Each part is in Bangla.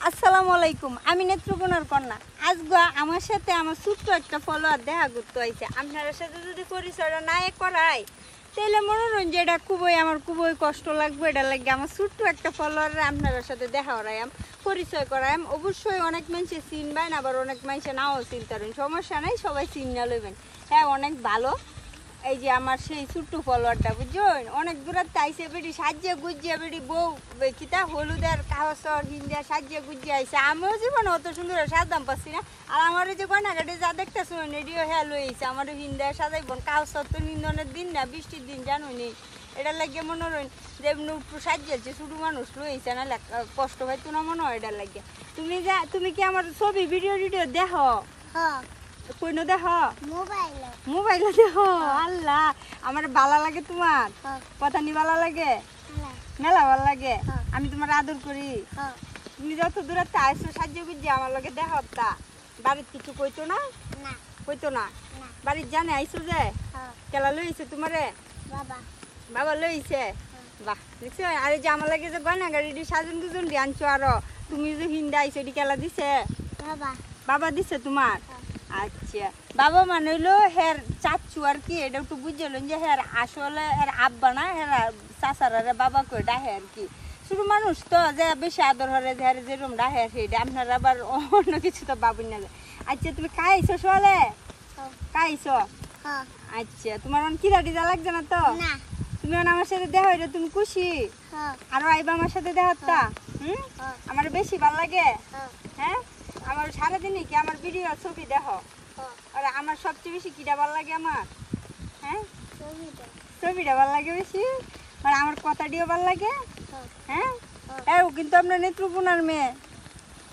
আসসালামু আলাইকুম। আমি নেত্রকোনার কন্যা। আজ আমার সাথে আমার ছোট্ট একটা ফলোয়ার দেখা করতে হয়েছে। আপনার সাথে যদি পরিচয়টা না করাই তাহলে মনোরঞ্জন এটা খুবই কষ্ট লাগবে। এটা লাগে আমার ছোট্ট একটা ফলোয়ার আপনার সাথে দেখা করাইম, পরিচয় করাইম। অবশ্যই অনেক মানুষে চিনবেন, আবার অনেক মানুষে নাও চিনতেন, সমস্যা নাই, সবাই চিনে লইবেন। হ্যাঁ, অনেক ভালো। এই যে আমার সেই ছোট্ট ফলোয়ারটা বুঝছেন, অনেক দূরের আইসে বেটি সাজিয়ে গুজিয়ে বেটি বউ কিতা হলুদের কাগজর হিন্দিয়া সাজিয়ে গুজিয়ে আইসে। আমিও জীবনে অত সুন্দর সাজতাম পাচ্ছি না। আর আমার যে গয়নাঘাটে যা দেখতেছো রেডিও হ্যাঁ লইছে আমার হিন্দিয়া সাজাইব কাগজর তো নিন্দনের দিন না, বৃষ্টির দিন জানুনি। এটা লাগে মনোরঞ্জন যে একটু সাজিয়েছে ছোটো মানুষ লইছে না, কষ্ট পাইতো না মনে হয়। এটা লাগে তুমি কি আমার ছবি ভিডিও দেখো? কইনো দেখো মোবাইলে দেখো? আল্লাহ, আমার ভালো লাগে তোমার কথা নি ভালো লাগে, মেলা ভালো লাগে। আমি তোমার আদর করি। তুমি যত দূরে আইসো সাহায্য করছি আমার লগে দেখো। তা বাড়ির কিছু কইতো না? কইতো না? বাড়ির জানে আইসো যে কেলা লইছে তোমারে? বাবা লইছে। বাহ, দেখছো? আর এই যে আমার লাগে যে গয়না গাড়ি সাজন গুজন দিয়ে আনছো, আরো তুমি যে হিন্দা আইসো এটি কেলা দিছে? বাবা দিছে তোমার? আচ্ছা, বাবা মানে হইলো হের চাচু আর কি। এটা একটু বুঝলেন যে হের আসলে হের আব্বা না, হের চাচারা বাবা কই ডাহে আর কি। শুধু মানুষ তো যে বেশি আদর হরে হের যেরকম ডাহে সেইটা আপনার আবার অন্য কিছু তো বাবুই না। আচ্ছা, তুমি খাইছো সলে? খাইছো? আচ্ছা, তোমার কি রাডিজা লাগছে না তো? তুমি আমার সাথে দেখা হইলে তুমি খুশি? আরো আইবা আমার সাথে দেখাতা? আমার বেশি ভালো লাগে। হ্যাঁ, আমার সারাদিনই কি আমার ভিডিও ছবি দেখো? আর আমার সবচেয়ে বেশি কিটা ভালো লাগে আমার? হ্যাঁ, ছবিটা ভালো লাগে বেশি। আর আমার কথাটিও ভালো লাগে। হ্যাঁ, ও কিন্তু আপনার নেত্রকোনার মেয়ে,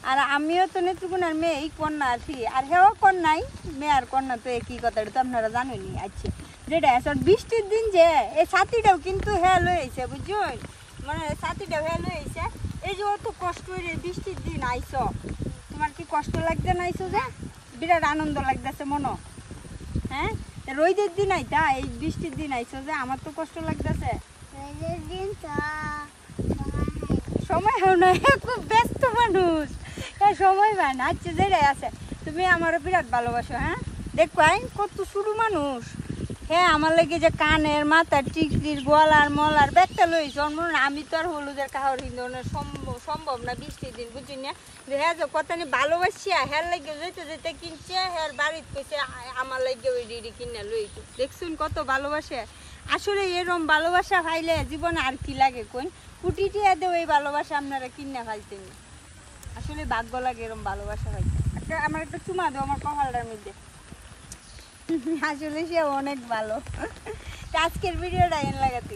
আর আমিও তো নেত্রকোনার মেয়ে, এই কন্যা আর কি। আর হেও কন্যাই, মেয়ে আর কন্যা তো একই, কথাটা তো আপনারা জানেনি। আচ্ছা, যেটা আসলে বৃষ্টির দিন যে এই ছাতিটাও কিন্তু হ্যাঁ লইছে বুঝছেন, মানে ছাতিটাও হ্যাঁ লইছে। এই যে অত কষ্ট হয়ে বৃষ্টির দিন আইসো, তোমার কি কষ্ট লাগছে না? আইসো যে বিরাট আনন্দ লাগতেছে মনো। হ্যাঁ, রোদের দিন আইতা, এই বৃষ্টির দিন আইসো যে আমার তো কষ্ট লাগতেছে। সময় হয় না, খুব ব্যস্ত মানুষ, সময় পায় না। আচ্ছা, যেটাই আছে, তুমি আমারও বিরাট ভালোবাসো। হ্যাঁ, দেখো আইন কত শুরু মানুষ। হ্যাঁ, আমার লাগে যে কানের মাথার টিকলির গলার মলার ব্যাগটা লই জন্ম। আমি তো আর হলুদের কাহর হিন্দনের সম্ভব না বৃষ্টির দিন, বুঝি না। হ্যাঁ, যে কথা নি ভালোবাসিয়া হ্যার লাগে যেতে যেতে কিনছে, হ্যার বাড়িতে কইছে আমার লাগে ওই ডিডি কিনে লই। দেখছুন কত ভালোবাসে। আসলে এরম ভালোবাসা পাইলে জীবনে আর কি লাগে কোন? কুটি টিয়া দেও এই ভালোবাসা আপনারা কিনে ফাইতেন। আসলে ভাগ্য লাগে এরম ভালোবাসা পাইতে। আমার একটা চুমা দেও আমার কপালটার মধ্যে। আসলে সে অনেক ভালো। আজকের ভিডিওটা এন লাগাতে।